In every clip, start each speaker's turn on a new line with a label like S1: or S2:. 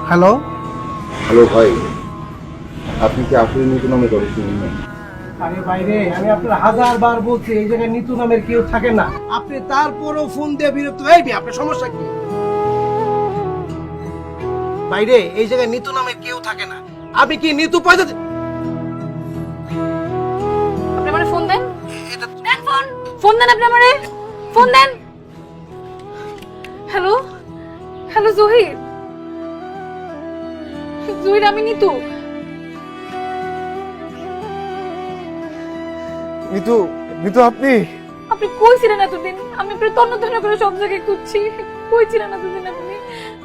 S1: Hello
S2: hello ভাই, আপনি কি আসলে নিতু নামে দরজ শুনলেন?
S1: আরে বাইরে আমি আপনার 1000 বার বলছি এই জায়গায় নিতু নামের কেউ থাকে না। আপনি তারপরও ফোন দিয়ে বিরক্ত হইবি, আপনার সমস্যা কি? বাইরে এই জায়গায় নিতু নামের কেউ থাকে না। আপনি কি নিতু পয়সা
S3: আপনি আমারে ফোন দেন। দেন ফোন। ফোন দেন, আপনি আমারে ফোন দেন। Hello hello Zahir. জহির, আমি নিতু।
S4: নিতু, নিতু আপনি?
S3: আপনি কই ছিলেন এতদিন? আমি আপনার তন্ন তন্ন করে সব জায়গায় খুঁজছি। কই ছিলেন এতদিন আপনি?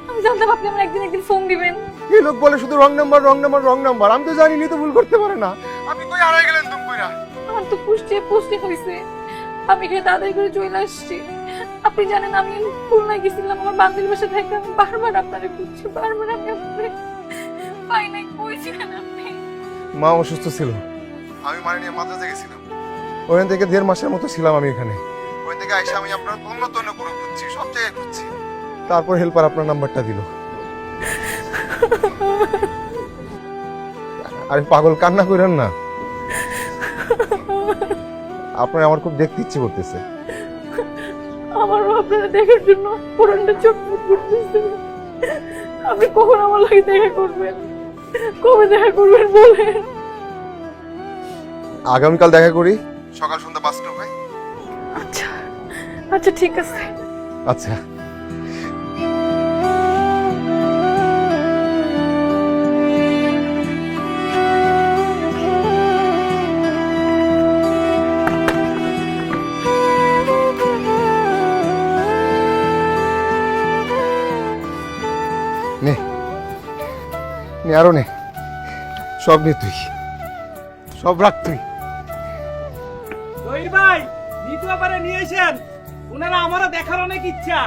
S3: আমি জানতাম আপনি আমার একদিন ফোন দিবেন।
S4: এই লোক বলে শুধু wrong number wrong number wrong number. আমি তো জানি নিতু ভুল করতে পারে না। আপনি কই হারাই গেলেন তুমি কইরা?
S3: আমার তো পুষ্টি হয়েছে। আমি এখানে তাড়াতাড়ি করে চলে আসছি। আপনি জানেন আমি খুলনায় গেছিলাম আমার বান্ধবীর বাসা থেকে। আমি বারবার আপনারে খুঁজছি, বারবার আমি আপনারে পাই নাই। কই ছিলেন আপনি?
S4: মা অসুস্থ ছিল, আমি মানে নিয়ে মাদ্রাসে গেছিলাম। ওখান থেকে 1.5 মাসের মতো ছিলাম আমি এখানে। ওখান থেকে আইসা আমি আপনার তন্ন তন্ন করে খুঁজছি, সব জায়গায় খুঁজছি। তারপর হেল্পার আপনার নাম্বারটা দিল। আরে পাগল, কান্না করেন না। আপনার আমার খুব দেখতে ইচ্ছে করতেছে।
S3: আমারও আপনারা দেখার জন্য পুরানটা চটপট করতেছে। আপনি কখন আমার লাগে দেখা করবেন? কবে দেখা করবেন বলেন?
S4: আগামীকাল দেখা করি, সকাল সন্ধ্যা 5টা হয়।
S3: আচ্ছা আচ্ছা, ঠিক আছে।
S4: আচ্ছা। নে নে, আরো নে, সব নে তুই, সব রাখ তুই।
S5: জহির ভাই, নিতু আবারে নিয়ে এসেন। ওনারা আমারও দেখার অনেক ইচ্ছা।